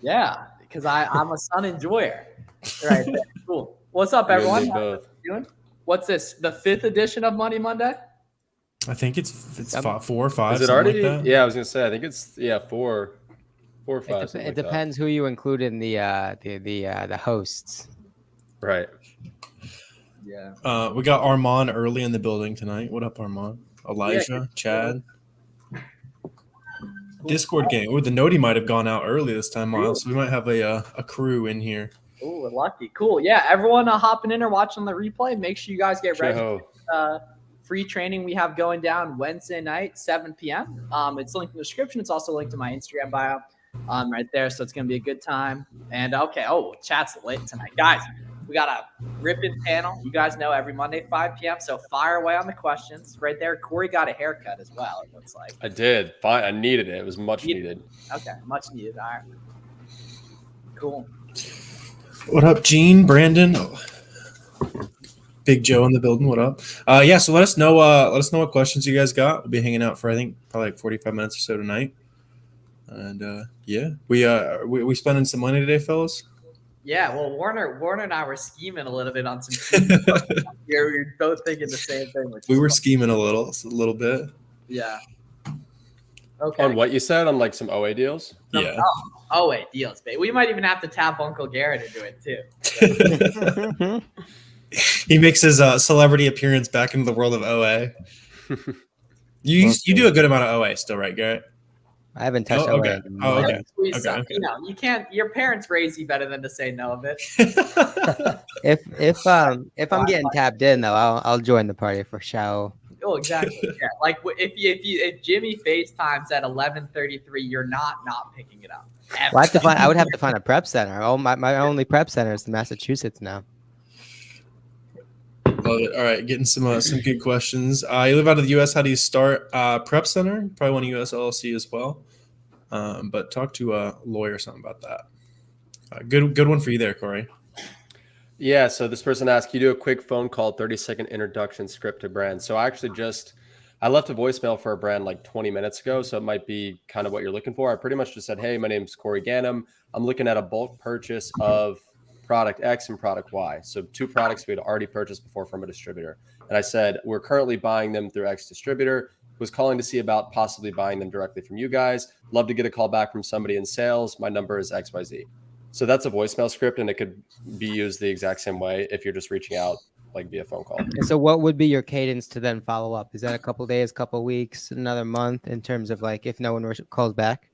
Yeah, because I'm a sun enjoyer. Right there. Cool. What's up, You everyone? need How's both. everyone doing? What's this? The 5th edition of Money Monday? I think it's 4 or 5. Is it something already? like that. Yeah, I was gonna say. I think it's 4 or 5. something It like depends who you include in the hosts. That. Right. Yeah. We got Armand early in the building tonight. What up, Armand? Elijah, Chad. Discord game. Oh, the Noti might have gone out early this time, Miles. So we might have a crew in here. Oh, we're lucky. Cool. Yeah, everyone hopping in or watching the replay, make sure you guys get ready. Free training we have going down Wednesday night, 7 p.m. It's linked in the description. It's also linked to my Instagram bio right there. So it's going to be a good time. And okay. Oh, chat's lit tonight. Guys, we got a ripping panel. You guys know every Monday, 5 p.m. So fire away on the questions right there. Corey got a haircut as well, it looks like. I did. Fine. I needed it. It was much needed. Okay. Much needed. All right. Cool. What up, Gene, Brandon, Big Joe in the building? What up? Yeah. So let us know what questions you guys got. We'll be hanging out for I think probably like 45 minutes or so tonight. And yeah, we spending some money today, fellas. Yeah, well, Warner and I were scheming a little bit on some. We were both thinking the same thing. We were scheming a little bit. Yeah. Okay. On what you said on like some OA deals? Yeah. Oh wait, deals, babe. We might even have to tap Uncle Garrett into it too. He makes his celebrity appearance back into the world of OA. You do a good amount of OA still, right, Garrett? I haven't touched okay. OA. Okay. You know, you can't. Your parents raised you better than to say no of it. If I'm getting tapped in though, I'll join the party for show. Oh, exactly. Yeah. Like if Jimmy FaceTimes at 11:33, you're not picking it up. Well, I would have to find a prep center. Oh, my only prep center is in Massachusetts now. Love it. All right, getting some good questions. You live out of the U.S. How do you start prep center? Probably want a U.S. LLC as well. But talk to a lawyer or something about that. Good one for you there, Corey. Yeah. So this person asked you do a quick phone call, 30-second introduction script to brand. So I left a voicemail for a brand like 20 minutes ago. So it might be kind of what you're looking for. I pretty much just said, hey, my name's Corey Ganem. I'm looking at a bulk purchase of product X and product Y. So 2 products we had already purchased before from a distributor. And I said, we're currently buying them through X distributor. Was calling to see about possibly buying them directly from you guys. Love to get a call back from somebody in sales. My number is XYZ. So that's a voicemail script, and it could be used the exact same way if you're just reaching out like via phone call. And so what would be your cadence to then follow up? Is that a couple days, couple weeks, another month in terms of like if no one calls back?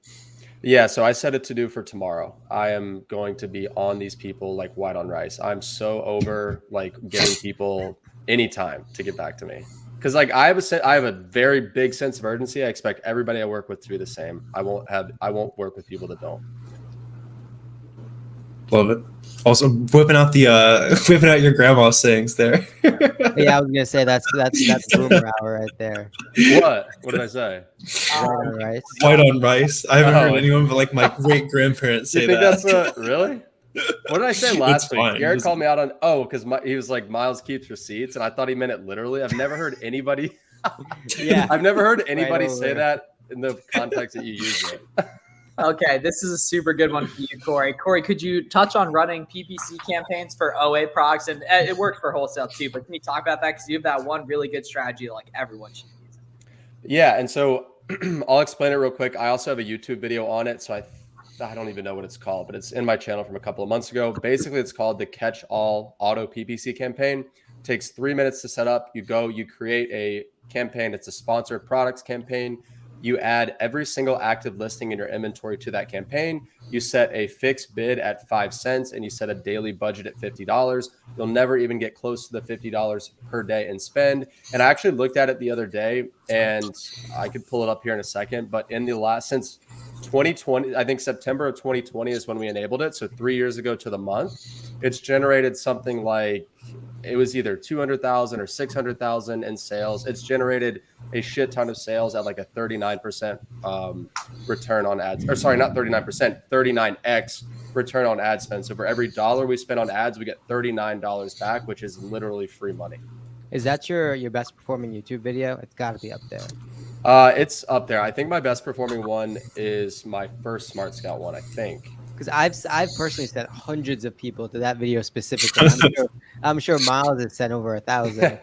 Yeah, so I set it to do for tomorrow. I am going to be on these people like white on rice. I'm so over like getting people anytime to get back to me. Because like I have a very big sense of urgency. I expect everybody I work with to be the same. I won't work with people that don't. Love it. Also whipping out your grandma's sayings there. Yeah, I was gonna say that's boomer hour right there. What did I say? White on rice. White on rice. I haven't heard anyone but like my great grandparents say You think that. that's really? What did I say last week? fine. Garrett called me out on because he was like Miles keeps receipts, and I thought he meant it literally. I've never heard anybody. Yeah, I've never heard anybody Right say over. that in the context that you use it. Okay, this is a super good one for you, Corey. Corey, could you touch on running PPC campaigns for OA products? And it works for wholesale too, but can you talk about that? Because you have that one really good strategy that like everyone should use. Yeah, and so I'll explain it real quick. I also have a YouTube video on it, so I don't even know what it's called, but it's in my channel from a couple of months ago. Basically, it's called the Catch All Auto PPC campaign. It takes 3 minutes to set up. You create a campaign. It's a sponsored products campaign. You add every single active listing in your inventory to that campaign. You set a fixed bid at 5 cents and you set a daily budget at $50. You'll never even get close to the $50 per day in spend. And I actually looked at it the other day, and I could pull it up here in a second, but since 2020, I think September of 2020 is when we enabled it. So 3 years ago to the month, it's generated something like, it was either 200,000 or 600,000 in sales. It's generated a shit ton of sales at like a 39% return on ads, or sorry, not 39%, 39x return on ad spend. So for every dollar we spend on ads, we get $39 back, which is literally free money. Is that your best performing YouTube video? It's got to be up there. It's up there. I think my best performing one is my first Smart Scout one, I think. because I've personally sent hundreds of people to that video specifically. I'm sure Miles has sent over 1,000.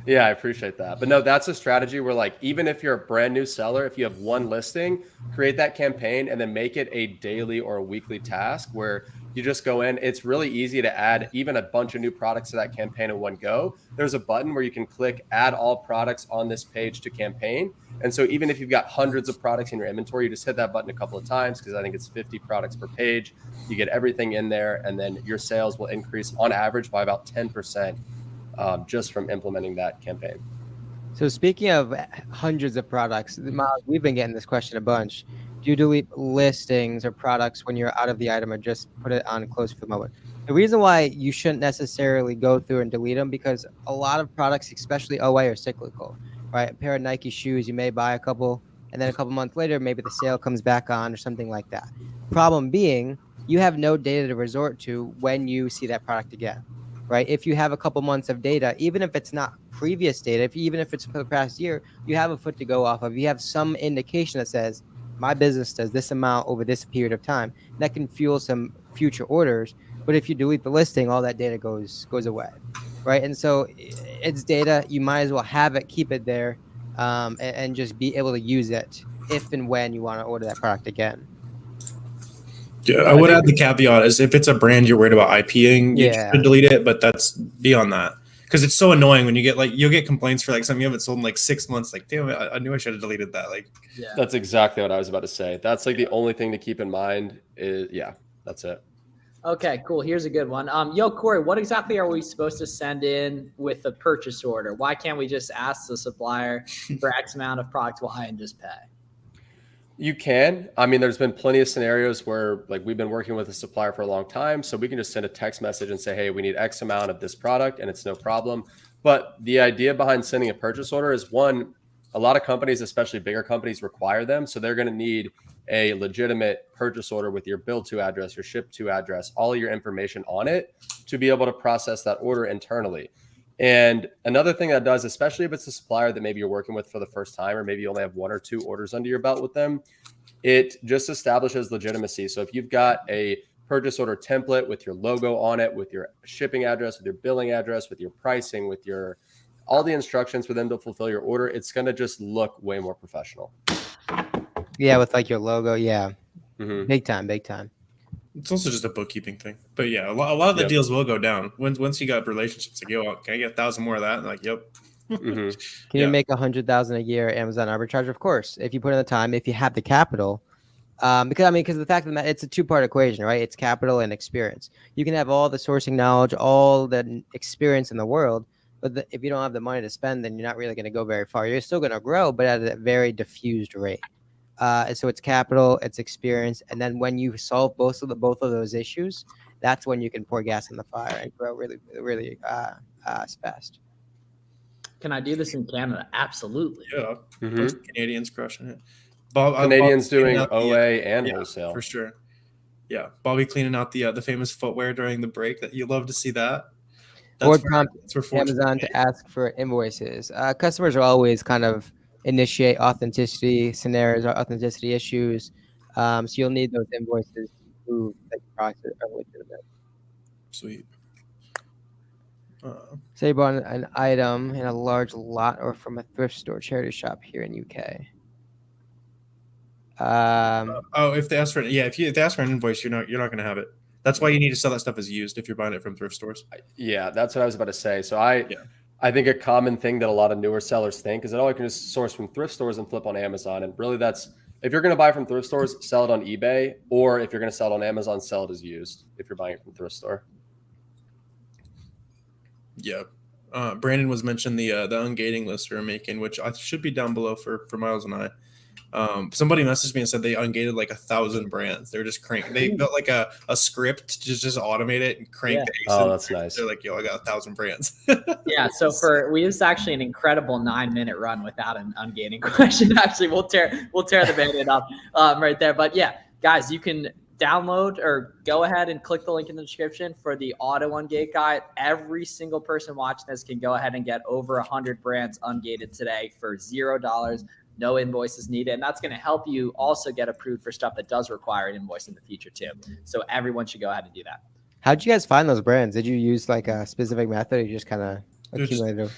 Yeah, I appreciate that. But no, that's a strategy where like, even if you're a brand new seller, if you have one listing, create that campaign and then make it a daily or a weekly task where you just go in. It's really easy to add even a bunch of new products to that campaign in one go. There's a button where you can click add all products on this page to campaign. And so even if you've got hundreds of products in your inventory, you just hit that button a couple of times because I think it's 50 products per page. You get everything in there, and then your sales will increase on average by about 10%. Just from implementing that campaign. So speaking of hundreds of products, Miles, we've been getting this question a bunch. Do you delete listings or products when you're out of the item or just put it on close for the moment? The reason why you shouldn't necessarily go through and delete them, because a lot of products, especially OA, are cyclical, right? A pair of Nike shoes, you may buy a couple, and then a couple months later, maybe the sale comes back on or something like that. Problem being, you have no data to resort to when you see that product again. Right? If you have a couple months of data, even if it's not previous data, even if it's for the past year, you have a foot to go off of. You have some indication that says my business does this amount over this period of time. That can fuel some future orders. But if you delete the listing, all that data goes away, right? And so it's data. You might as well have it, keep it there, and just be able to use it if and when you want to order that product again. Yeah, I would add the caveat is if it's a brand you're worried about IPing, you should delete it. But that's beyond that, because it's so annoying when you get like you'll get complaints for like something you haven't sold in like 6 months. Like, damn it, I knew I should have deleted that. Like, that's exactly what I was about to say. That's like the only thing to keep in mind is that's it. Okay, cool. Here's a good one. Yo, Corey, what exactly are we supposed to send in with the purchase order? Why can't we just ask the supplier for X amount of product Y and just pay? You can. I mean, there's been plenty of scenarios where like we've been working with a supplier for a long time. So we can just send a text message and say, hey, we need X amount of this product, and it's no problem. But the idea behind sending a purchase order is, one, a lot of companies, especially bigger companies, require them. So they're going to need a legitimate purchase order with your bill to address, your ship to address, all of your information on it to be able to process that order internally. And another thing that does, especially if it's a supplier that maybe you're working with for the first time, or maybe you only have 1 or 2 orders under your belt with them, it just establishes legitimacy. So if you've got a purchase order template with your logo on it, with your shipping address, with your billing address, with your pricing, with your all the instructions for them to fulfill your order, it's going to just look way more professional. Yeah, with like your logo. Yeah. Mm-hmm. Big time, big time. It's also just a bookkeeping thing. But yeah, a lot of the deals will go down once you got relationships. Like, yo, can I get 1,000 more of that? And like, yep. Mm-hmm. Can you make 100,000 a year Amazon arbitrage? Of course, if you put in the time, if you have the capital. Because the fact that it's a 2-part equation, right? It's capital and experience. You can have all the sourcing knowledge, all the experience in the world, but if you don't have the money to spend, then you're not really going to go very far. You're still going to grow, but at a very diffused rate. And so it's capital, it's experience, and then when you solve both of those issues, that's when you can pour gas in the fire and grow really, really fast. Can I do this in Canada? Absolutely. Yeah. Mm-hmm. Canadians crushing it. Canadians doing OA and wholesale. For sure. Yeah. Bobby cleaning out the famous footwear during the break. That you love to see that. Board prompt Amazon to ask for invoices. Customers are always kind of initiate authenticity scenarios or authenticity issues. So you'll need those invoices to prove that your products are legitimate. Sweet. Say you bought an item in a large lot or from a thrift store charity shop here in UK. If they ask for if they ask for an invoice, you're not going to have it. That's why you need to sell that stuff as used if you're buying it from thrift stores. Yeah, that's what I was about to say. So I think a common thing that a lot of newer sellers think is that, I can just source from thrift stores and flip on Amazon. And really that's, if you're going to buy from thrift stores, sell it on eBay, or if you're going to sell it on Amazon, sell it as used if you're buying it from thrift store. Yeah. Brandon was mentioning the ungating list we were making, which should be down below for Miles and I. Somebody messaged me and said they ungated like 1,000 brands. They're just cranking. They built like a script to just automate it and crank the ASIN. Oh, that's nice. They're like, yo, I got 1,000 brands. Yeah. So we used actually an incredible 9-minute run without an ungating question. Actually, we'll tear the Band-Aid up right there. But yeah, guys, you can download or go ahead and click the link in the description for the auto ungate guide. Every single person watching this can go ahead and get over 100 brands ungated today for $0. no invoices needed. And that's going to help you also get approved for stuff that does require an invoice in the future too. So everyone should go ahead and do that. How'd you guys find those brands? Did you use like a specific method, or you just kind of accumulated?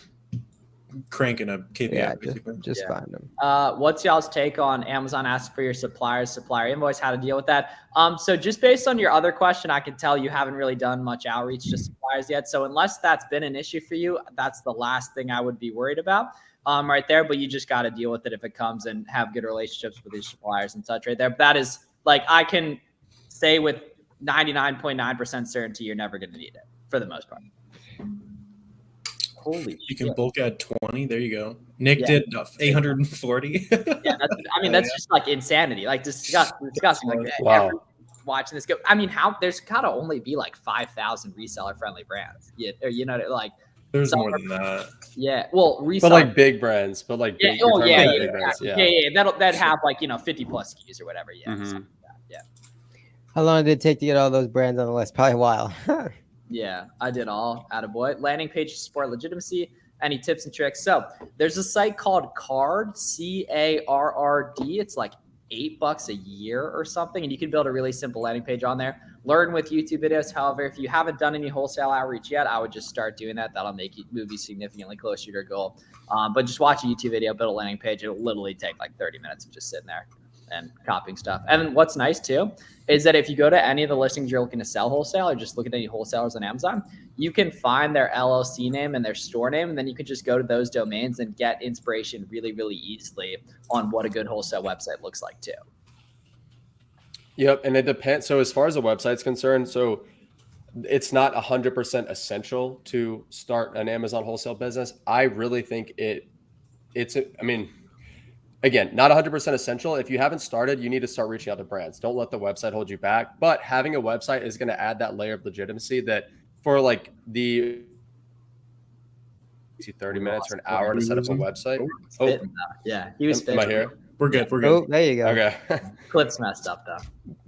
Cranking a KPI. Yeah, just find them. What's y'all's take on Amazon asking for your supplier invoice, how to deal with that? So just based on your other question, I can tell you haven't really done much outreach to suppliers yet. So unless that's been an issue for you, that's the last thing I would be worried about right there. But you just got to deal with it if it comes, and have good relationships with your suppliers and such right there. But that is, like, I can say with 99.9% certainty you're never going to need it for the most part. Holy You can bulk add 20. There you go. Nick did 840. That's just like insanity. Like disgusting. Like, wow. Watching this go. There's gotta only be like 5,000 reseller friendly brands. Yeah, or like there's more than that. Yeah. Well, reseller, but like big brands, but like big, big brands. That have like 50 plus SKUs or whatever. Yeah. Mm-hmm. Like that. Yeah. How long did it take to get all those brands on the list? Probably a while. Yeah, I did all. Attaboy. Landing page to support legitimacy. Any tips and tricks? So there's a site called Carrd, CARRD. It's like $8 a year or something, and you can build a really simple landing page on there. Learn with YouTube videos. However, if you haven't done any wholesale outreach yet, I would just start doing that. That'll make you move you significantly closer to your goal. But just watch a YouTube video, build a landing page. It'll literally take like 30 minutes of just sitting there and copying stuff. And what's nice too is that if you go to any of the listings you're looking to sell wholesale, or just look at any wholesalers on Amazon, you can find their LLC name and their store name, and then you can just go to those domains and get inspiration really, really easily on what a good wholesale website looks like too. Yep, and it depends. So as far as the website's concerned, so it's not 100% essential to start an Amazon wholesale business. I really think again, not 100% essential. If you haven't started, you need to start reaching out to brands. Don't let the website hold you back. But having a website is going to add that layer of legitimacy that for like the 30 minutes or an hour to set up a website. Oh, yeah. He was am I here? We're good. Oh, there you go. Okay. Clip's messed up though.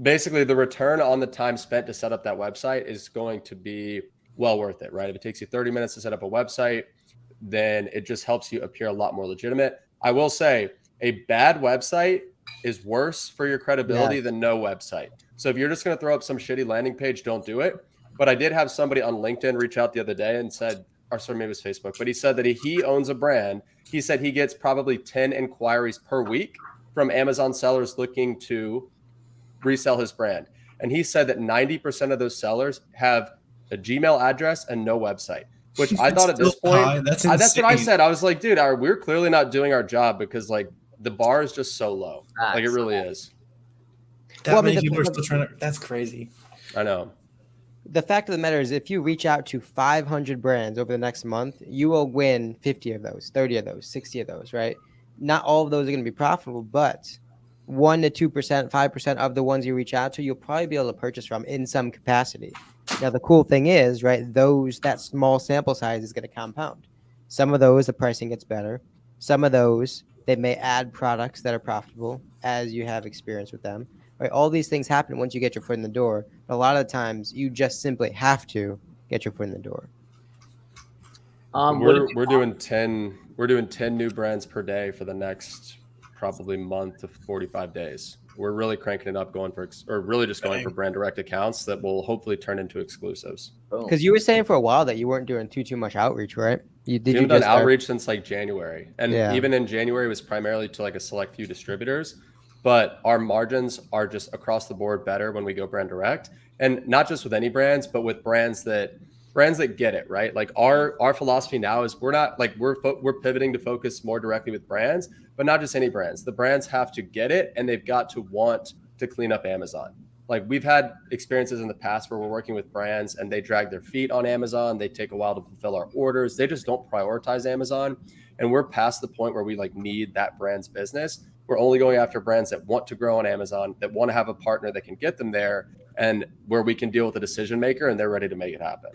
Basically, the return on the time spent to set up that website is going to be well worth it, right? If it takes you 30 minutes to set up a website, then it just helps you appear a lot more legitimate. I will say, a bad website is worse for your credibility than no website. So if you're just going to throw up some shitty landing page, don't do it. But I did have somebody on LinkedIn reach out the other day and said, or sorry, maybe it was Facebook, but he said that he owns a brand. He said he gets probably 10 inquiries per week from Amazon sellers looking to resell his brand. And he said that 90% of those sellers have a Gmail address and no website. Which I thought at this point, that's what I said. I was like, dude, we're clearly not doing our job, because like the bar is just so low. Like it really is. Many people are still trying to. That's crazy. I know. The fact of the matter is, if you reach out to 500 brands over the next month, you will win 50 of those, 30 of those, 60 of those, right? Not all of those are going to be profitable, but 1 to 2%, 5% of the ones you reach out to, you'll probably be able to purchase from in some capacity. Now, the cool thing is, right, that small sample size is going to compound. Some of those, the pricing gets better. Some of those, they may add products that are profitable as you have experience with them. Right? All these things happen once you get your foot in the door. But a lot of the times, you just simply have to get your foot in the door. We're doing 10 new brands per day for the next probably month to 45 days. We're really cranking it up, going for brand direct accounts that will hopefully turn into exclusives. Because you were saying for a while that you weren't doing too much outreach, right? We haven't done outreach since like January, and even in January it was primarily to like a select few distributors. But our margins are just across the board better when we go brand direct, and not just with any brands, but with brands that get it, right? Like our philosophy now is we're pivoting to focus more directly with brands, but not just any brands. The brands have to get it, and they've got to want to clean up Amazon. Like we've had experiences in the past where we're working with brands and they drag their feet on Amazon. They take a while to fulfill our orders. They just don't prioritize Amazon. And we're past the point where we like need that brand's business. We're only going after brands that want to grow on Amazon, that want to have a partner that can get them there, and where we can deal with a decision maker and they're ready to make it happen.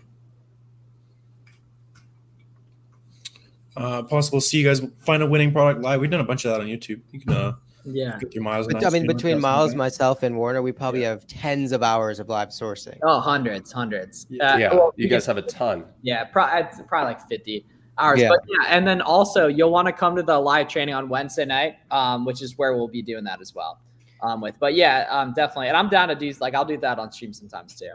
Possible to see you guys find a winning product live. We've done a bunch of that on YouTube. You can get your Miles. But, between Miles, myself, and Warner, we probably have tens of hours of live sourcing. Oh, hundreds. You guys have a ton. Yeah, probably like 50. hours. Yeah. But yeah, and then also you'll want to come to the live training on Wednesday night, which is where we'll be doing that as well. But yeah, definitely. And I'm down to do I'll do that on stream sometimes too.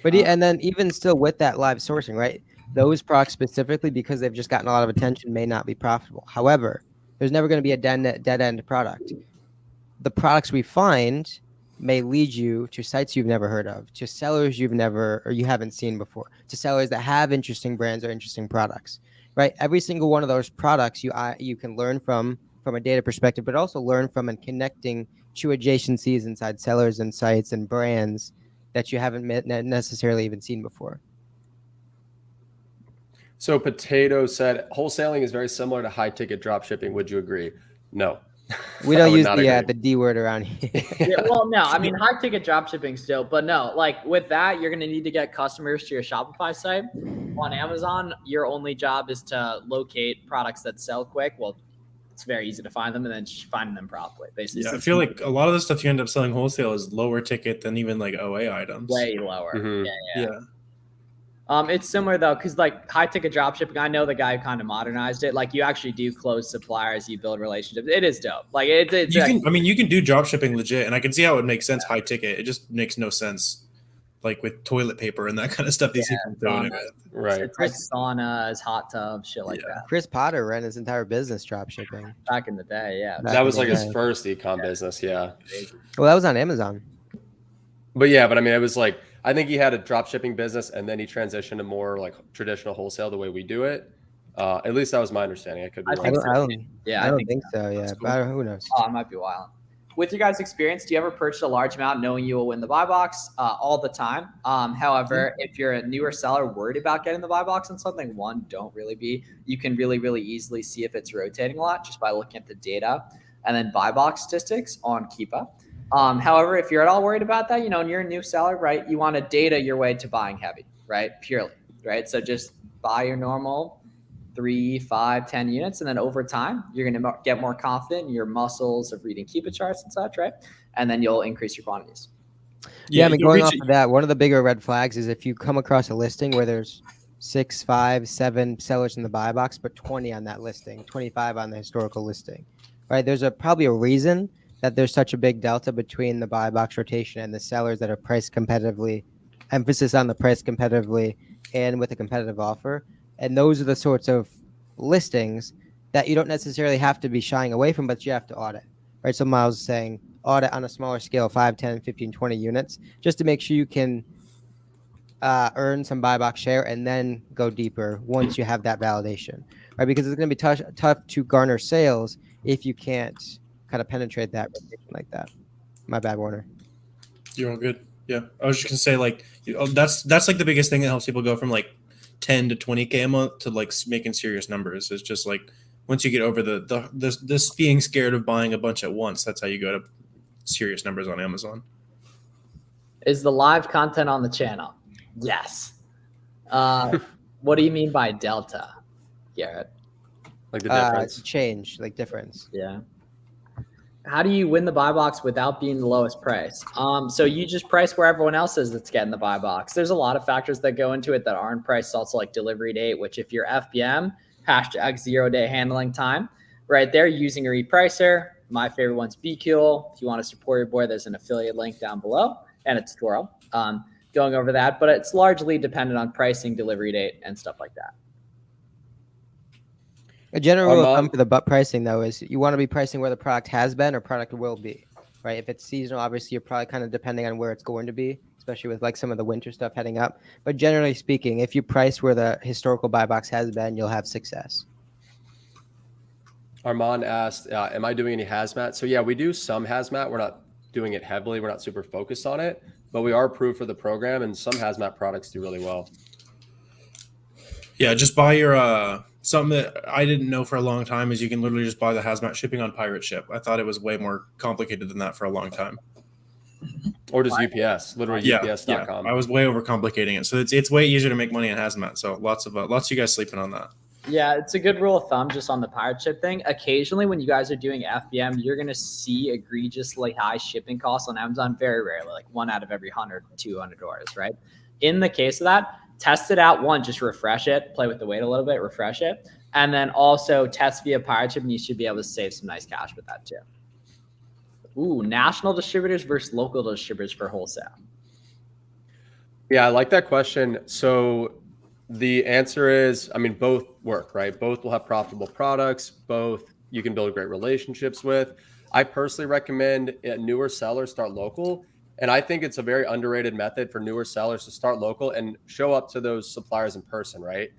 But and then even still with that live sourcing, right? Those products specifically, because they've just gotten a lot of attention, may not be profitable. However, there's never going to be a dead end product. The products we find may lead you to sites you've never heard of, to sellers you haven't seen before, to sellers that have interesting brands or interesting products, right? Every single one of those products you can learn from a data perspective, but also learn from and connecting to adjacencies inside sellers and sites and brands that you haven't necessarily even seen before. So Potato said wholesaling is very similar to high ticket drop shipping. Would you agree? No. We don't use the D word around here. Yeah, well, no, I mean high ticket drop shipping still, but no, like with that, you're gonna need to get customers to your Shopify site. On Amazon, your only job is to locate products that sell quick. Well, it's very easy to find them and then finding them properly. Basically, Yeah, I feel like a lot of the stuff you end up selling wholesale is lower ticket than even like OA items. Way lower. Mm-hmm. Yeah. It's similar though, because like high ticket drop shipping, I know the guy who kind of modernized it. Like you actually do close suppliers, you build relationships. It is dope. Like it's you can do drop shipping legit, and I can see how it makes sense high ticket. It just makes no sense, like with toilet paper and that kind of stuff. These people doing it, right? It's like saunas, hot tubs, shit like that. Chris Potter ran his entire business drop shipping back in the day. Yeah, that was like his first e-com business. Yeah. Well, that was on Amazon. But I mean, it was like, I think he had a drop shipping business and then he transitioned to more like traditional wholesale the way we do it. At least that was my understanding. I could be wrong. I don't think so. Yeah, cool. but who knows? Oh, I might be wild. With your guys' experience, do you ever purchase a large amount knowing you will win the buy box? All the time. However, if you're a newer seller worried about getting the buy box on something, don't really be. You can really, really easily see if it's rotating a lot just by looking at the data and then buy box statistics on Keepa. However, if you're at all worried about that, and you're a new seller, right, you want to data your way to buying heavy, right? Purely, right? So just buy your normal 3, 5, 10 units. And then over time, you're going to get more confident in your muscles of reading Keepa charts and such, right? And then you'll increase your quantities. Yeah, I mean, going off of that, one of the bigger red flags is if you come across a listing where there's 6, 5, 7 sellers in the buy box, but 20 on that listing, 25 on the historical listing, right? There's probably a reason that there's such a big delta between the buy box rotation and the sellers that are priced competitively, emphasis on the price competitively and with a competitive offer. And those are the sorts of listings that you don't necessarily have to be shying away from, but you have to audit, right? So Miles is saying audit on a smaller scale, 5, 10, 15, 20 units, just to make sure you can earn some buy box share and then go deeper once you have that validation, right? Because it's going to be tough to garner sales if you can't kind of penetrate that rotation like that. My bad, Warner. You're all good. Yeah, I was just gonna say like that's like the biggest thing that helps people go from like 10 to 20K a month to like making serious numbers. It's just like once you get over this being scared of buying a bunch at once, that's how you go to serious numbers on Amazon. Is the live content on the channel? Yes. What do you mean by delta, Garrett? Like the difference? Change, like difference. Yeah. How do you win the buy box without being the lowest price? So you just price where everyone else is that's getting the buy box. There's a lot of factors that go into it that aren't priced. Also like delivery date, which if you're FBM, hashtag 0-day handling time, right there using your e-pricer. My favorite one's BQL. If you want to support your boy, there's an affiliate link down below and a tutorial going over that. But it's largely dependent on pricing, delivery date, and stuff like that. A general rule of thumb for the pricing, though, is you want to be pricing where the product has been or product will be, right? If it's seasonal, obviously, you're probably kind of depending on where it's going to be, especially with like some of the winter stuff heading up. But generally speaking, if you price where the historical buy box has been, you'll have success. Armand asked, am I doing any Hazmat? So yeah, we do some Hazmat. We're not doing it heavily. We're not super focused on it, but we are approved for the program, and some Hazmat products do really well. Yeah, just buy your something that I didn't know for a long time is you can literally just buy the Hazmat shipping on Pirate Ship. I thought it was way more complicated than that for a long time. Or just UPS, literally UPS.com. Yeah, I was way overcomplicating it. So it's way easier to make money in Hazmat. So lots of you guys sleeping on that. Yeah, it's a good rule of thumb just on the Pirate Ship thing. Occasionally when you guys are doing FBM, you're going to see egregiously high shipping costs on Amazon very rarely, like 1 out of every 100, 200 orders, right? In the case of that, test it out. One, just refresh it, play with the weight a little bit, refresh it. And then also test via pirate ship, and you should be able to save some nice cash with that too. Ooh, national distributors versus local distributors for wholesale. Yeah, I like that question. So the answer is, I mean, both work, right? Both will have profitable products. Both you can build great relationships with. I personally recommend newer sellers start local. And I think it's a very underrated method for newer sellers to start local and show up to those suppliers in person, right?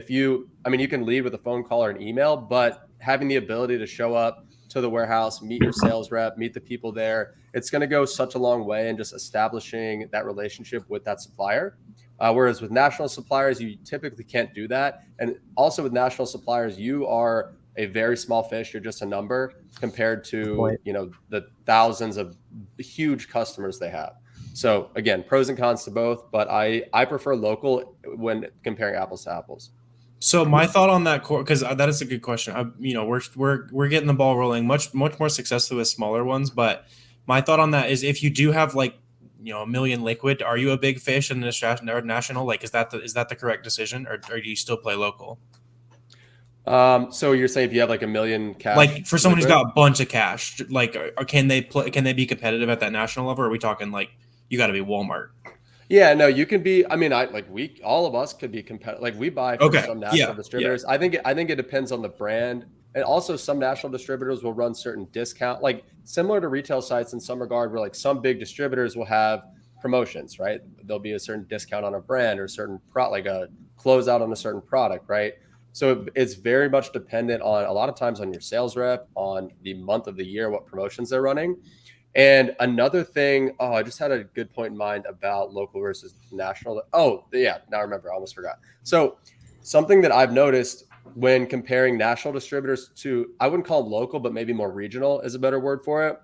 You can lead with a phone call or an email, but having the ability to show up to the warehouse, meet your sales rep, meet the people there, it's going to go such a long way in just establishing that relationship with that supplier. Whereas with national suppliers, you typically can't do that. And also with national suppliers, you are a very small fish. You're just a number compared to, the thousands of huge customers they have. So again, pros and cons to both, but I prefer local when comparing apples to apples. So my thought on that, because that is a good question. We're getting the ball rolling much more successfully with smaller ones. But my thought on that is, if you do have $1 million liquid, are you a big fish in the national? Like, is that the correct decision, or do you still play local? So you're saying if you have $1 million cash, like for someone who's got a bunch of cash, can they be competitive at that national level? Or are we talking you got to be Walmart? Yeah, no, you can be. I mean, all of us could be competitive. Like we buy from some national distributors. Yeah. I think it depends on the brand, and also some national distributors will run certain discount, like similar to retail sites in some regard, where some big distributors will have promotions, right? There'll be a certain discount on a brand or a certain like a closeout on a certain product, right? So it's very much dependent on a lot of times on your sales rep, on the month of the year, what promotions they're running. And another thing, I just had a good point in mind about local versus national. Oh, yeah, now I remember. I almost forgot. So something that I've noticed when comparing national distributors to, I wouldn't call them local, but maybe more regional is a better word for it.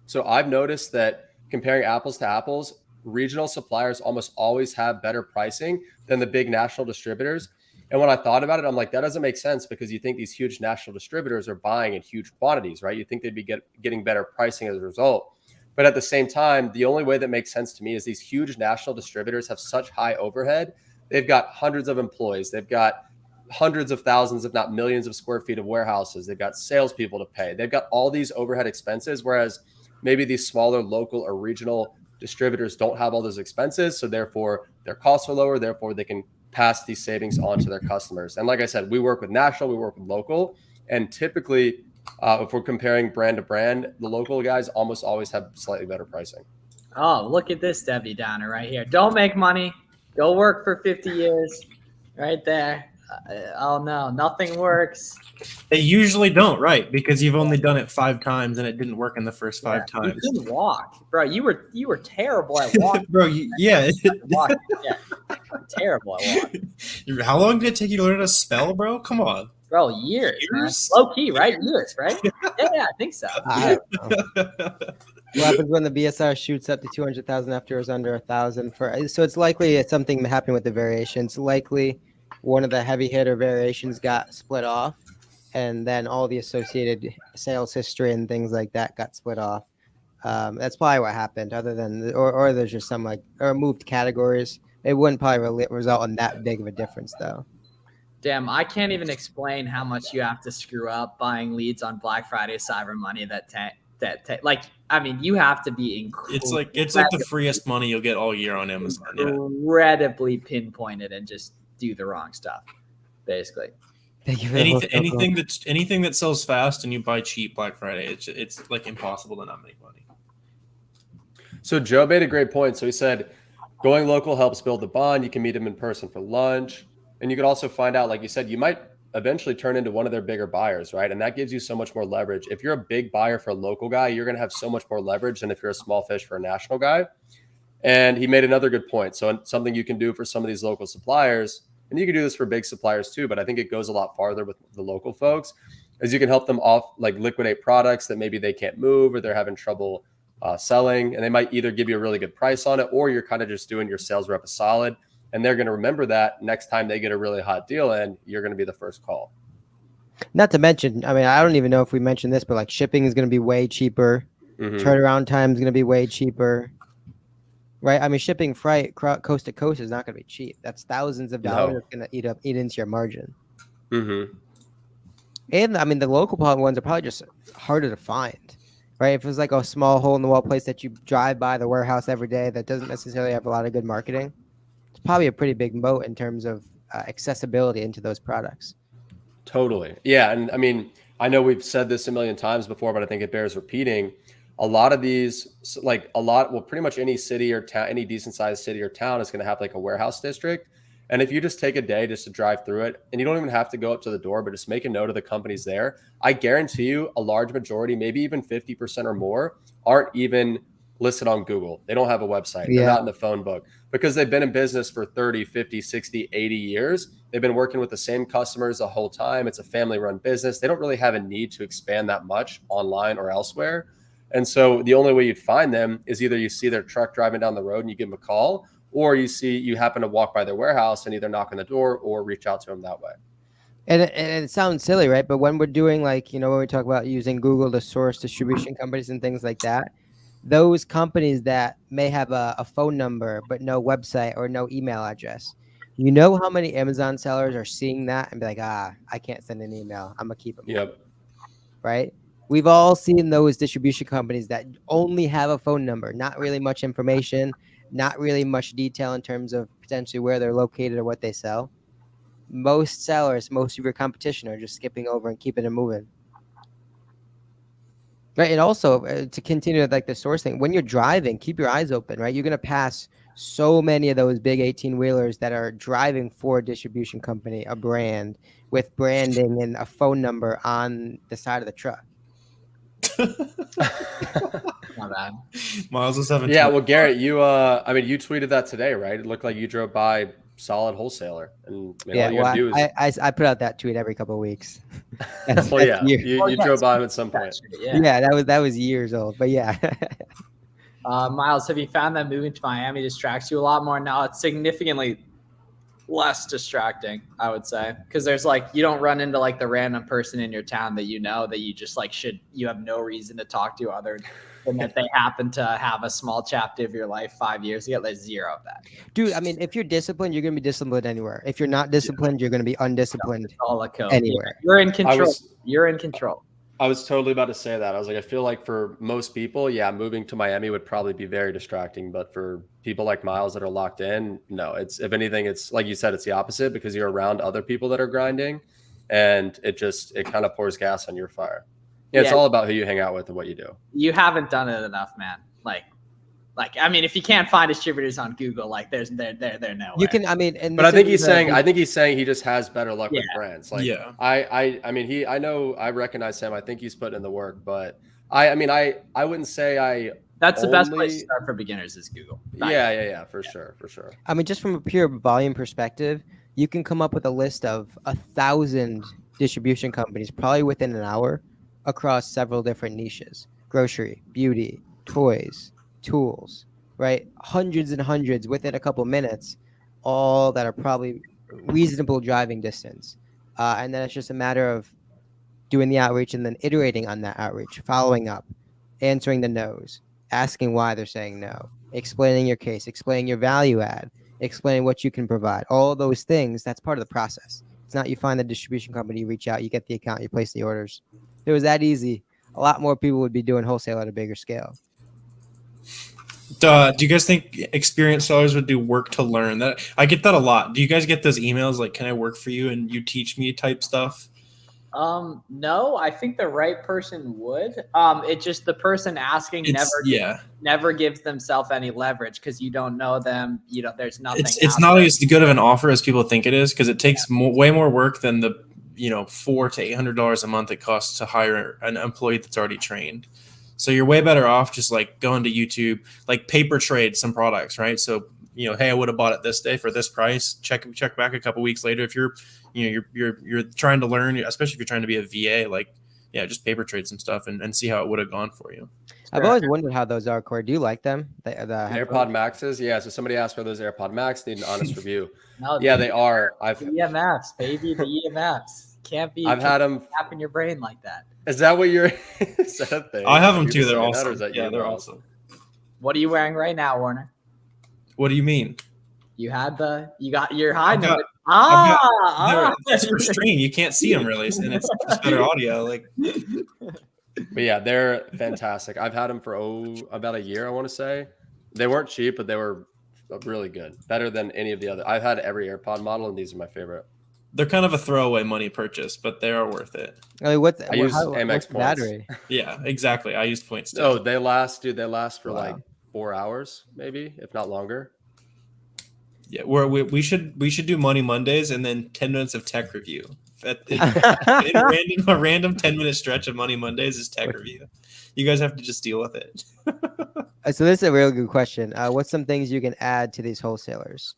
So I've noticed that comparing apples to apples, regional suppliers almost always have better pricing than the big national distributors. And when I thought about it, I'm like, that doesn't make sense, because you think these huge national distributors are buying in huge quantities, right? You think they'd be getting better pricing as a result. But at the same time, the only way that makes sense to me is these huge national distributors have such high overhead. They've got hundreds of employees. They've got hundreds of thousands, if not millions of square feet of warehouses. They've got salespeople to pay. They've got all these overhead expenses, whereas maybe these smaller local or regional distributors don't have all those expenses. So therefore, their costs are lower. Therefore, they can pass these savings on to their customers. And like I said, we work with national, we work with local, and typically, if we're comparing brand to brand, the local guys almost always have slightly better pricing. Oh, look at this Debbie Downer right here. Don't make money. Go work for 50 years. Right there. Oh no, nothing works. They usually don't, right? Because you've only done it 5 times and it didn't work in the first 5 times. You couldn't walk, bro. You were terrible at walking. Bro, yeah. Terrible at walking. How long did it take you to learn to spell, bro? Come on. Bro, years? Low key, right? Years, right? Yeah, I think so. What happens when the BSR shoots up to 200,000 after it was under 1,000? So it's likely it's something happened with the variations. Likely one of the heavy hitter variations got split off, and then all the associated sales history and things like that got split off. That's probably what happened. Other than or there's just some or moved categories. It wouldn't probably result in that big of a difference, though. Damn, I can't even explain how much you have to screw up buying leads on Black Friday, Cyber Monday. You have to be incredible. It's like the freest money you'll get all year on Amazon. Incredibly pinpointed and just do the wrong stuff, basically. Anything that sells fast and you buy cheap Black Friday, it's like impossible to not make money. So Joe made a great point. So he said, going local helps build the bond. You can meet him in person for lunch. And you could also find out, like you said, you might eventually turn into one of their bigger buyers, right? And that gives you so much more leverage. If you're a big buyer for a local guy, you're going to have so much more leverage than if you're a small fish for a national guy. And he made another good point. So something you can do for some of these local suppliers, and you can do this for big suppliers too, but I think it goes a lot farther with the local folks, is you can help them liquidate products that maybe they can't move or they're having trouble selling. And they might either give you a really good price on it, or you're kind of just doing your sales rep a solid. And they're going to remember that next time they get a really hot deal and you're going to be the first call. Not to mention, I don't even know if we mentioned this, but shipping is going to be way cheaper. Mm-hmm. Turnaround time is going to be way cheaper. right? I mean, shipping freight coast to coast is not going to be cheap. That's thousands of dollars. No. That's going to eat into your margin. Mm-hmm. And I mean, the local ones are probably just harder to find, right? If it's like a small hole in the wall place that you drive by the warehouse every day that doesn't necessarily have a lot of good marketing, it's probably a pretty big moat in terms of accessibility into those products. Totally. Yeah. And I mean, I know we've said this a million times before, but I think it bears repeating. A lot of these, pretty much any city or town, any decent sized city or town is going to have like a warehouse district. And if you just take a day just to drive through it, and you don't even have to go up to the door, but just make a note of the companies there, I guarantee you a large majority, maybe even 50% or more, aren't even listed on Google. They don't have a website. They're not in the phone book because they've been in business for 30, 50, 60, 80 years. They've been working with the same customers the whole time. It's a family run business. They don't really have a need to expand that much online or elsewhere. And so the only way you'd find them is either you see their truck driving down the road and you give them a call, or you happen to walk by their warehouse and either knock on the door or reach out to them that way. And it sounds silly, right? But when we're doing when we talk about using Google to source distribution companies and things like that, those companies that may have a phone number but no website or no email address, you know how many Amazon sellers are seeing that and be like, I can't send an email. I'm going to keep them. Yep. Right? We've all seen those distribution companies that only have a phone number, not really much information, not really much detail in terms of potentially where they're located or what they sell. Most sellers, most of your competition are just skipping over and keeping it moving. Right. And also to continue like the source thing, when you're driving, keep your eyes open, right? You're going to pass so many of those big 18-wheelers that are driving for a distribution company, a brand with branding and a phone number on the side of the truck. Not bad. Miles was having. Yeah. Well, Garrett, you tweeted that today, right? It looked like you drove by solid wholesaler, and I put out that tweet every couple of weeks. You drove by him at some point. Yeah, that was years old, but yeah. Miles, have you found that moving to Miami distracts you a lot more now? It's significantly less distracting, I would say, because there's you don't run into the random person in your town that you just you have no reason to talk to other than that they happen to have a small chapter of your life 5 years ago. There's zero of that. Dude, I mean, if you're disciplined, you're going to be disciplined anywhere. If you're not disciplined, you're going to be undisciplined anywhere. You're in control. You're in control. I was totally about to say that. I was like, I feel like for most people, moving to Miami would probably be very distracting. But for people like Miles that are locked in, no, if anything, it's like you said, it's the opposite because you're around other people that are grinding and it kind of pours gas on your fire. Yeah, it's all about who you hang out with and what you do. You haven't done it enough, man. I mean, if you can't find distributors on Google, they're nowhere. You can, I mean, but I think he's saying he just has better luck with brands. I recognize him. I think he's putting in the work, but I wouldn't say that's the best place to start for beginners is Google. For sure. I mean, just from a pure volume perspective, you can come up with a list of 1,000 distribution companies probably within an hour across several different niches: grocery, beauty, toys, tools, right? Hundreds and hundreds within a couple minutes, all that are probably reasonable driving distance. And then it's just a matter of doing the outreach and then iterating on that outreach, following up, answering the no's, asking why they're saying no, explaining your case, explaining your value add, explaining what you can provide. All of those things, that's part of the process. It's not you find the distribution company, you reach out, you get the account, you place the orders. If it was that easy, a lot more people would be doing wholesale at a bigger scale. Do you guys think experienced sellers would do work to learn? That I get that a lot. Do you guys get those emails like, can I work for you and you teach me type stuff? No, I think the right person would. It just the person asking never gives themselves any leverage because you don't know them. There's nothing. It's not as good of an offer as people think it is because it takes way more work than the $400 to $800 a month it costs to hire an employee that's already trained. So you're way better off just going to YouTube, paper trade some products, right? So, hey, I would have bought it this day for this price. Check back a couple weeks later. If you're trying to learn, especially if you're trying to be a VA, just paper trade some stuff and see how it would have gone for you. I've always wondered how those are, Corey. Do you like them? The AirPod Maxes? Yeah. So somebody asked for those AirPod Max. Need an honest review. They are. The EMFs, baby. The EMFs. Can't be. I've had them in your brain like that. Is that what you're? Is that a thing? I have them too. They're awesome. They're awesome. What are you wearing right now, Warner? What do you mean? You got your high number. It's for stream. You can't see them really, and it's just better audio. Like, but yeah, they're fantastic. I've had them for about a year, I want to say. They weren't cheap, but they were really good. Better than any of the other. I've had every AirPod model, and these are my favorite. They're kind of a throwaway money purchase, but they are worth it. I mean, I use Amex points. Battery? Yeah, exactly. I used points too. Oh, they last for like 4 hours, maybe, if not longer. Yeah, we should do Money Mondays and then 10 minutes of tech review. A random 10-minute stretch of Money Mondays is tech review. You guys have to just deal with it. So this is a real good question. What's some things you can add to these wholesalers?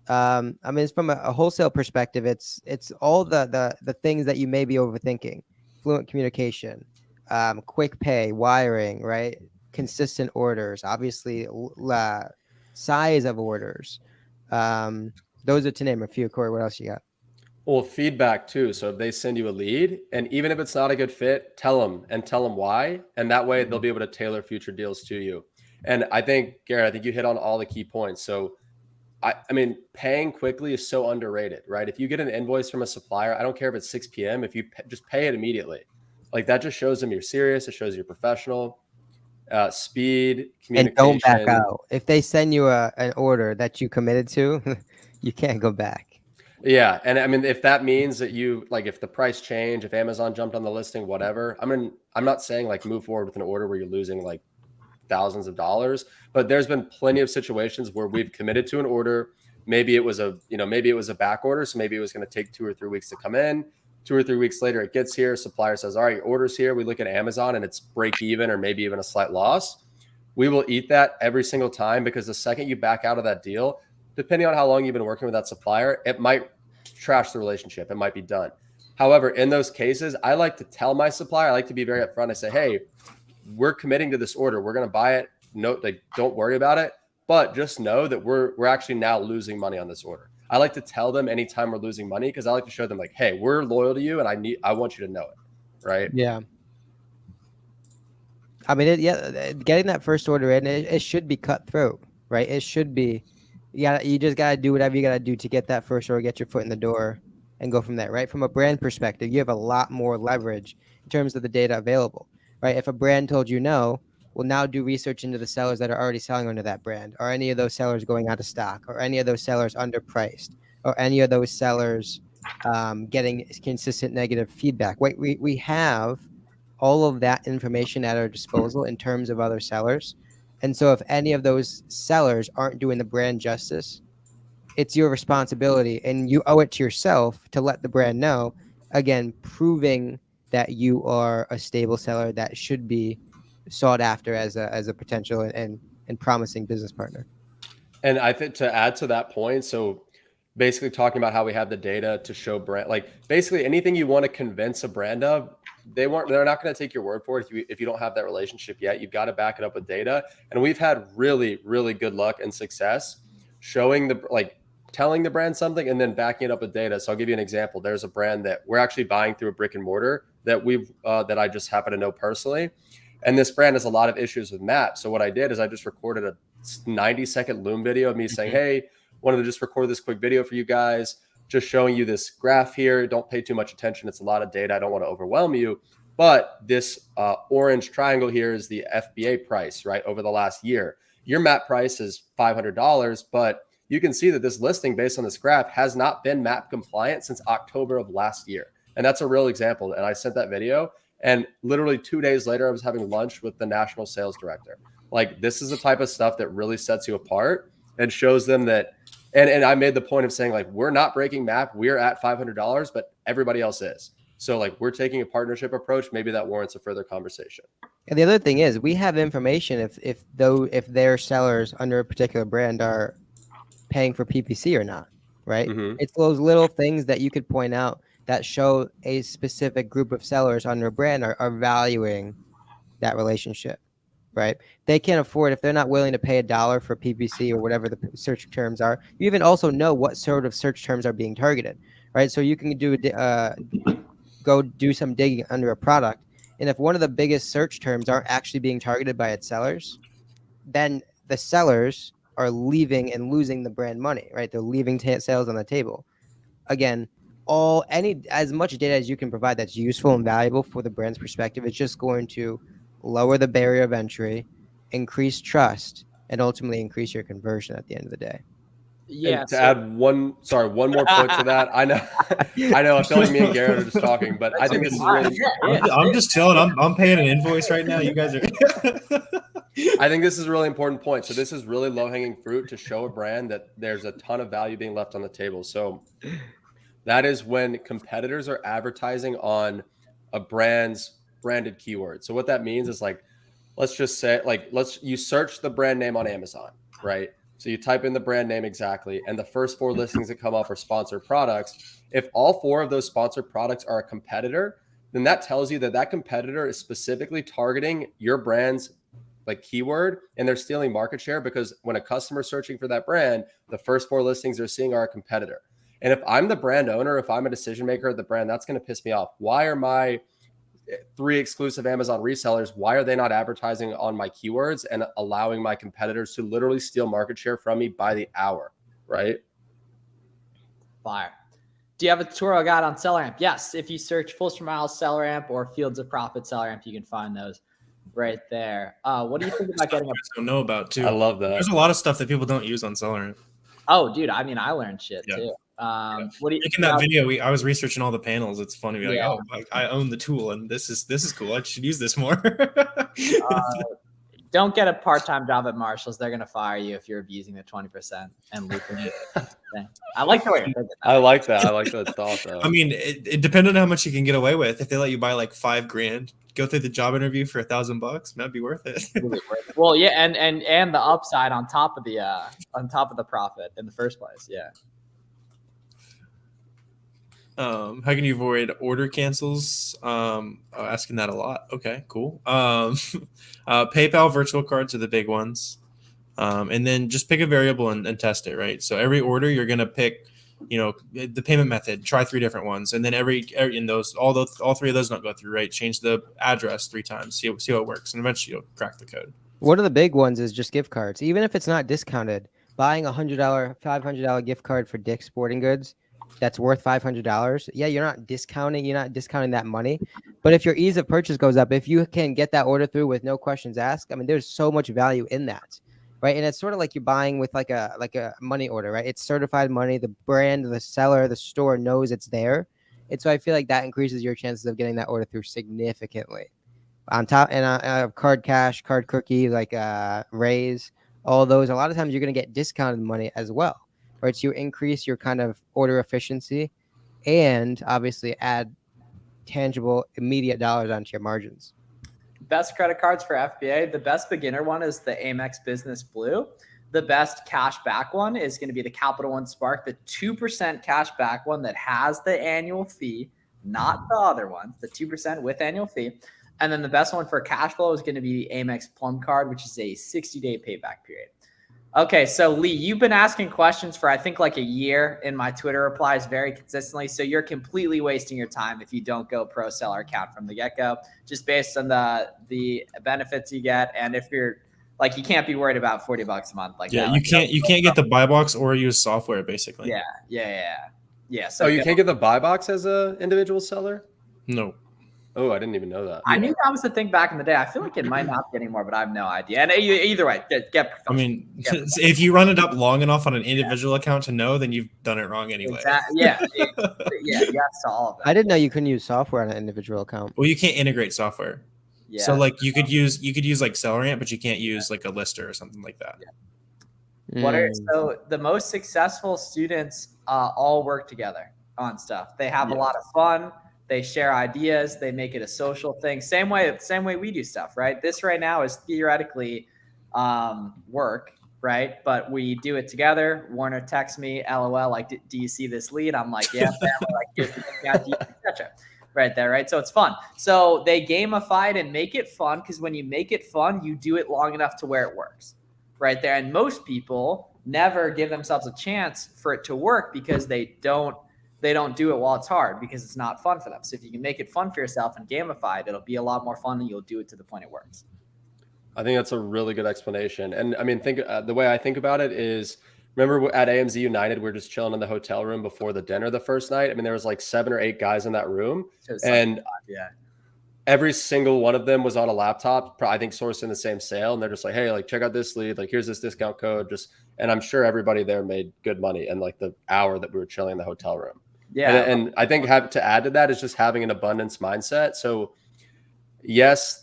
I mean, it's from a wholesale perspective. It's all the things that you may be overthinking: fluent communication, quick pay, wiring, right? Consistent orders, obviously, size of orders. Those are to name a few. Corey, what else you got? Well, feedback too. So if they send you a lead, and even if it's not a good fit, tell them why, and that way they'll be able to tailor future deals to you. And I think, Garrett, you hit on all the key points. So I mean, paying quickly is so underrated, right? If you get an invoice from a supplier, I don't care if it's 6 p.m. If you just pay it immediately, like that just shows them you're serious. It shows you're professional. Speed, communication. And don't back out. If they send you an order that you committed to, you can't go back. Yeah. And I mean, if that means that if the price change, if Amazon jumped on the listing, whatever, I mean, I'm not saying like move forward with an order where you're losing like thousands of dollars, but there's been plenty of situations where we've committed to an order. Maybe it was a back order. So maybe it was going to take 2 or 3 weeks to come in. 2 or 3 weeks later, it gets here. Supplier says, all right, your order's here. We look at Amazon and it's break even or maybe even a slight loss. We will eat that every single time, because the second you back out of that deal, depending on how long you've been working with that supplier, it might trash the relationship. It might be done. However, in those cases, I like to tell my supplier, I like to be very upfront. I say, hey, we're committing to this order. We're going to buy it. No, don't worry about it. But just know that we're actually now losing money on this order. I like to tell them anytime we're losing money, because I like to show them like, hey, we're loyal to you, and I want you to know it, right? Yeah. I mean, getting that first order in, it should be cutthroat, right? It should be. You just gotta do whatever you gotta do to get that first order, get your foot in the door, and go from there, right? From a brand perspective, you have a lot more leverage in terms of the data available, right? If a brand told you no, well, now do research into the sellers that are already selling under that brand. Are any of those sellers going out of stock? Or any of those sellers underpriced? Or any of those sellers getting consistent negative feedback? We have all of that information at our disposal in terms of other sellers. And so if any of those sellers aren't doing the brand justice, it's your responsibility, and you owe it to yourself to let the brand know, again, proving that you are a stable seller that should be sought after as a potential and promising business partner. And I think to add to that point, so basically talking about how we have the data to show brand, like basically anything you want to convince a brand of, they're not going to take your word for it if you don't have that relationship yet. You've got to back it up with data. And we've had really, really good luck and success showing telling the brand something and then backing it up with data. So I'll give you an example. There's a brand that we're actually buying through a brick and mortar that that I just happen to know personally. And this brand has a lot of issues with maps. So what I did is I just recorded a 90-second Loom video of me saying, hey, wanted to just record this quick video for you guys, just showing you this graph here. Don't pay too much attention. It's a lot of data. I don't want to overwhelm you. But this orange triangle here is the FBA price, right, over the last year. Your map price is $500, but you can see that this listing based on this graph has not been map compliant since October of last year. And that's a real example. And I sent that video. And literally 2 days later, I was having lunch with the national sales director. Like, this is the type of stuff that really sets you apart and shows them that. And I made the point of saying, like, we're not breaking map. We're at $500, but everybody else is. So, like, we're taking a partnership approach. Maybe that warrants a further conversation. And the other thing is, we have information if their sellers under a particular brand are paying for PPC or not, right? Mm-hmm. It's those little things that you could point out that show a specific group of sellers under a brand are valuing that relationship, right? They can't afford, if they're not willing to pay $1 for PPC or whatever the search terms are. You even also know what sort of search terms are being targeted, right? So you can go do some digging under a product. And if one of the biggest search terms aren't actually being targeted by its sellers, then the sellers are leaving and losing the brand money, right? They're leaving sales on the table. Again, as much data as you can provide that's useful and valuable for the brand's perspective, it's just going to lower the barrier of entry, increase trust, and ultimately increase your conversion at the end of the day. Yeah. And to add one more point to that, I know, I feel like me and Garrett are just talking, but I think this is really. I'm just chilling. I'm paying an invoice right now. You guys are. I think this is a really important point. So this is really low hanging fruit to show a brand that there's a ton of value being left on the table. So that is when competitors are advertising on a brand's branded keyword. So what that means is like, let's just say you search the brand name on Amazon, right? So you type in the brand name exactly, and the first 4 listings that come up are sponsored products. If all 4 of those sponsored products are a competitor, then that tells you that that competitor is specifically targeting your brand's like keyword, and they're stealing market share, because when a customer is searching for that brand, the first 4 listings they're seeing are a competitor. And if I'm the brand owner, if I'm a decision maker at the brand, that's going to piss me off. Why are my 3 exclusive Amazon resellers, why are they not advertising on my keywords and allowing my competitors to literally steal market share from me by the hour, right? Fire. Do you have a tutorial guide on SellerAmp? Yes. If you search Fulls for Miles SellerAmp or Fields of Profit SellerAmp, you can find those right there. What do you think about getting don't know about too? I love that. There's a lot of stuff that people don't use on SellerAmp. Oh, dude. I mean, I learned shit too. What do you in that video? I was researching all the panels. It's funny. Like, oh, I own the tool, and this is cool. I should use this more. Don't get a part-time job at Marshall's. They're gonna fire you if you're abusing the 20% and looping it. I like the way you're thinking. I like that. I like that thought though. I mean, it depends on how much you can get away with. If they let you buy like $5,000, go through the job interview for $1,000, that'd be worth it. Well, yeah, and the upside on top of the profit in the first place. Yeah. How can you avoid order cancels? Asking that a lot. Okay, cool. PayPal virtual cards are the big ones. And then just pick a variable and test it, right? So every order you're going to pick, the payment method, try 3 different ones. And then all 3 of those don't go through, right? Change the address 3 times, see how it works. And eventually you'll crack the code. One of the big ones is just gift cards. Even if it's not discounted, buying $100, $500 gift card for Dick's Sporting Goods, that's worth $500. Yeah, you're not discounting that money. But if your ease of purchase goes up, if you can get that order through with no questions asked, I mean, there's so much value in that, right? And it's sort of like you're buying with like a money order, right? It's certified money. The brand, the seller, the store knows it's there. And so I feel like that increases your chances of getting that order through significantly. On top, and card cash, card cookie, like Raise, all those. A lot of times you're going to get discounted money as well. Right, so you increase your kind of order efficiency and obviously add tangible, immediate dollars onto your margins. Best credit cards for FBA. The best beginner one is the Amex Business Blue. The best cash back one is going to be the Capital One Spark, the 2% cash back one that has the annual fee, not the other ones, the 2% with annual fee. And then the best one for cash flow is going to be the Amex Plum Card, which is a 60-day payback period. Okay, so Lee, you've been asking questions for, I think, like a year in my Twitter replies very consistently. So you're completely wasting your time if you don't go pro seller account from the get-go, just based on the benefits you get. And if you're like, you can't be worried about $40 a month. Like, yeah, that. you can't get the buy box or use software basically. Yeah. So you can't get the buy box as a individual seller? No. Oh, I didn't even know that. I knew that was the thing back in the day. I feel like it might not be anymore, but I have no idea. And either way, get professional. I mean, if you run it up long enough on an individual account to know, then you've done it wrong anyway. Exactly. Yeah. Yes to all of that. I didn't know you couldn't use software on an individual account. Well, you can't integrate software. Yeah. So like you could use like SellerAmp, but you can't use like a lister or something like that. Yeah. So the most successful students all work together on stuff. They have a lot of fun. They share ideas. They make it a social thing. Same way we do stuff, right? This right now is theoretically work, right? But we do it together. Warner texts me, LOL, like, do you see this lead? I'm like, yeah, like, etc. Right there, right? So it's fun. So they gamify it and make it fun, because when you make it fun, you do it long enough to where it works, right there. And most people never give themselves a chance for it to work because they don't do it while it's hard, because it's not fun for them. So if you can make it fun for yourself and gamify it, it'll be a lot more fun, and you'll do it to the point it works. I think that's a really good explanation. And I mean, think the way I think about it is, remember at AMZ United, we are just chilling in the hotel room before the dinner the first night. I mean, there was like 7 or 8 guys in that room, and yeah, every single one of them was on a laptop, I think sourcing the same sale. And they're just like, hey, like, check out this lead. Like, here's this discount code. And I'm sure everybody there made good money in like the hour that we were chilling in the hotel room. Yeah. And I think to add to that is just having an abundance mindset. So yes,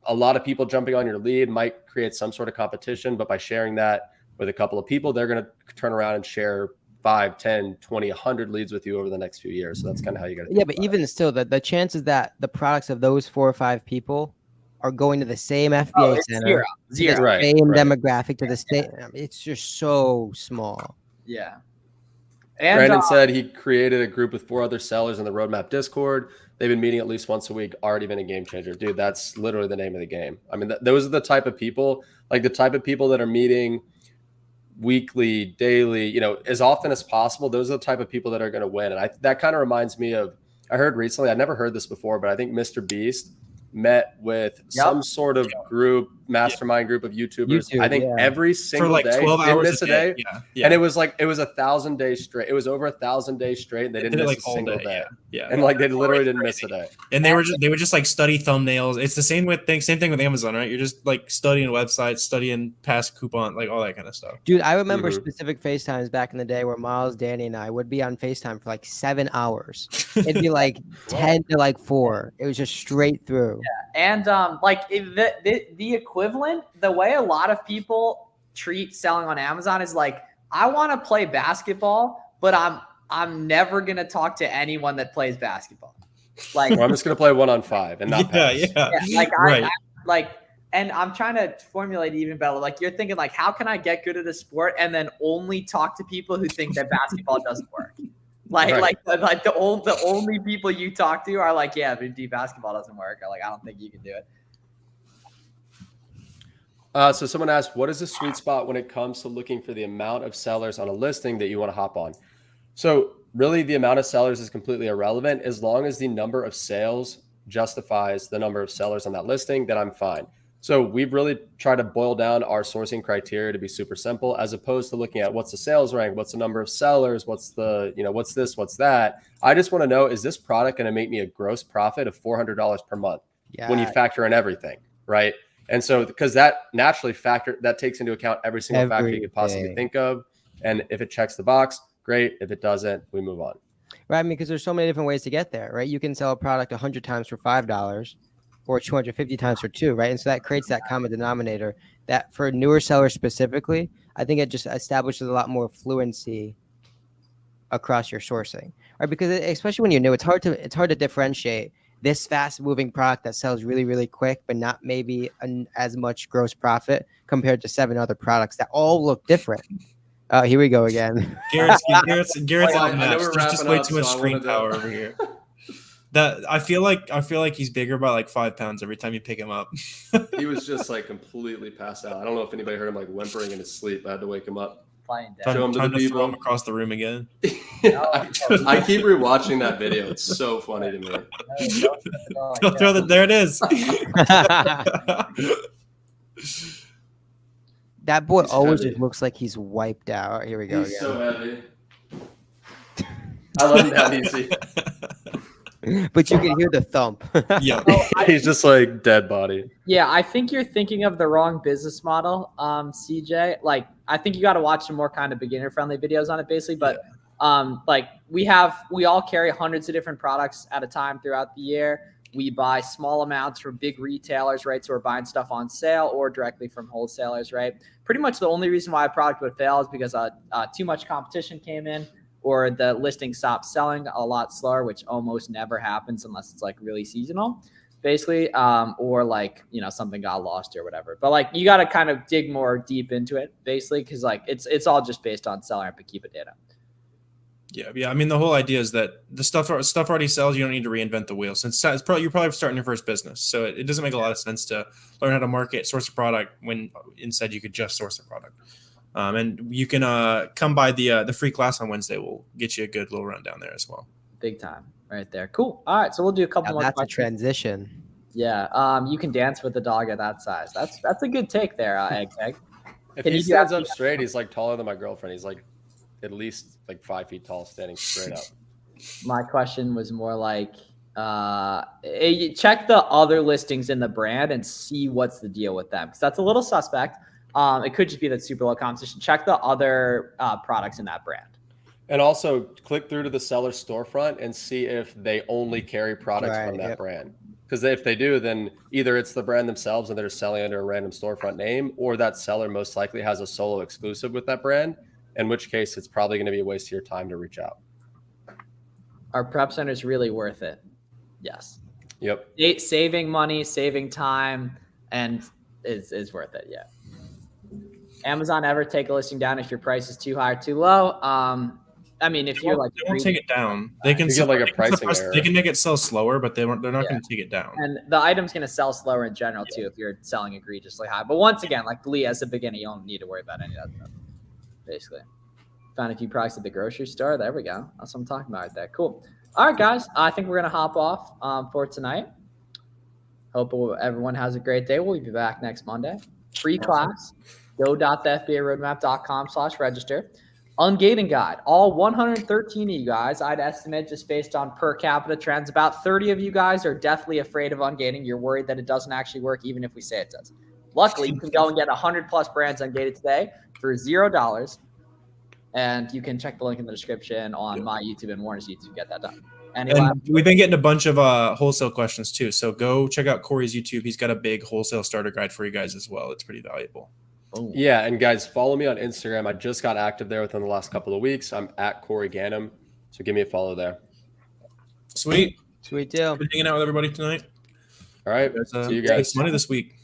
a lot of people jumping on your lead might create some sort of competition, but by sharing that with a couple of people, they're going to turn around and share 5, 10, 20, 100 leads with you over the next few years. So that's kind of how you got to. Yeah, but even still, the chances that the products of those 4 or 5 people are going to the same FBA center, zero. Right, same demographic, to the state, it's just so small. Yeah. And Brandon said he created a group with 4 other sellers in the Roadmap Discord. They've been meeting at least once a week. Already been a game changer, dude. That's literally the name of the game. I mean, those are the type of people, like the type of people that are meeting weekly, daily, as often as possible. Those are the type of people that are going to win. And that kind of reminds me of, I heard recently, I never heard this before, but I think Mr. Beast met with some sort of group, mastermind group of YouTubers. I think every single for like day, 12 hours miss a day. Yeah. And it was 1,000 days straight. It was over 1,000 days straight, and they didn't miss a single day. Yeah. And like they literally didn't miss a day. And they would just like study thumbnails. It's the same thing with Amazon, right? You're just like studying websites, studying past coupon, like all that kind of stuff. Dude, I remember specific FaceTimes back in the day where Miles, Danny, and I would be on FaceTime for like 7 hours. It'd be like 10 to like 4. It was just straight through. Yeah. And the equivalent, the way a lot of people treat selling on Amazon is like, I want to play basketball, but I'm never gonna talk to anyone that plays basketball. Like, I'm just gonna play 1-on-5 and not pass. Yeah. Like, and I'm trying to formulate even better. Like, you're thinking like, how can I get good at a sport and then only talk to people who think that basketball doesn't work? Like the only people you talk to are like, yeah, but basketball doesn't work. Or like, I don't think you can do it. So someone asked, what is the sweet spot when it comes to looking for the amount of sellers on a listing that you want to hop on? So really the amount of sellers is completely irrelevant. As long as the number of sales justifies the number of sellers on that listing, then I'm fine. So we've really tried to boil down our sourcing criteria to be super simple, as opposed to looking at what's the sales rank, what's the number of sellers, what's the, what's this, what's that. I just want to know, is this product going to make me a gross profit of $400 per month when you factor in everything, right? And so, because that naturally that takes into account every single factor you could possibly think of. And if it checks the box, great. If it doesn't, we move on. Right. I mean, because there's so many different ways to get there, right? You can sell a product 100 times for $5 or 250 times for $2, right? And so that creates that common denominator that for newer sellers specifically, I think it just establishes a lot more fluency across your sourcing, right? Because especially when you're new, it's hard to differentiate this fast moving product that sells really, really quick, but not maybe as much gross profit compared to 7 other products that all look different. Here we go again. Garrett's outmatched. There's just way too much screen power over here. I feel like he's bigger by like 5 pounds every time you pick him up. He was just like completely passed out. I don't know if anybody heard him like whimpering in his sleep. I had to wake him up. Time to throw him across the room again. I keep rewatching that video. It's so funny to me. Don't throw that. There it is. That boy always just looks like he's wiped out. Here we go. He's so heavy. I love him that easy. But you can hear the thump. Yeah. He's just like dead body. Yeah, I think you're thinking of the wrong business model, CJ. Like, I think you got to watch some more kind of beginner friendly videos on it, basically. But like we all carry hundreds of different products at a time throughout the year. We buy small amounts from big retailers, right? So we're buying stuff on sale or directly from wholesalers, right? Pretty much the only reason why a product would fail is because too much competition came in, or the listing stopped selling a lot slower, which almost never happens unless it's like really seasonal, basically, or like, something got lost or whatever. But like, you got to kind of dig more deep into it, basically, because like it's all just based on SellerAmp and Keep It data. Yeah. I mean, the whole idea is that the stuff already sells. You don't need to reinvent the wheel. Since you're probably starting your first business, so it doesn't make a lot of sense to learn how to market, source a product when instead you could just source a product. And you can come by the free class on Wednesday. We'll get you a good little rundown there as well. Big time, right there. Cool. All right, so we'll do a couple more. That's questions. a transition. Yeah. You can dance with the dog at that size. That's a good take there, Egg. If he stands up straight, he's like taller than my girlfriend. He's like at least like 5 feet tall, standing straight up. My question was more like, check the other listings in the brand and see what's the deal with them, because that's a little suspect. It could just be that super low competition. Check the other products in that brand. And also click through to the seller storefront and see if they only carry products from that brand. Because if they do, then either it's the brand themselves and they're selling under a random storefront name, or that seller most likely has a solo exclusive with that brand, in which case it's probably going to be a waste of your time to reach out. Are prep centers really worth it? Yes. Yep. Saving money, saving time, and is worth it. Yeah. Amazon ever take a listing down if your price is too high or too low? I mean, if you're like, they won't take it down. They can get like a pricing error. They can make it sell slower, but they're not going to take it down. And the item's going to sell slower in general too if you're selling egregiously high. But once again, like Lee, as a beginner, you don't need to worry about any of that stuff. Basically, found a few products at the grocery store. There we go. That's what I'm talking about right there. Cool. All right, guys. I think we're going to hop off for tonight. Hope everyone has a great day. We'll be back next Monday. Free class. Go.thefbaroadmap.com/register. Ungating guide. All 113 of you guys, I'd estimate just based on per capita trends, about 30 of you guys are deathly afraid of ungating. You're worried that it doesn't actually work, even if we say it does. Luckily, you can go and get 100+ brands ungated today for $0. And you can check the link in the description on my YouTube and Warner's YouTube to get that done. And we've been getting a bunch of wholesale questions too. So go check out Corey's YouTube. He's got a big wholesale starter guide for you guys as well. It's pretty valuable. Boom. Yeah, and guys, follow me on Instagram. I just got active there within the last couple of weeks. I'm at Corey Ganem, so give me a follow there. Sweet deal. Been hanging out with everybody tonight. All right, See you guys Monday this week.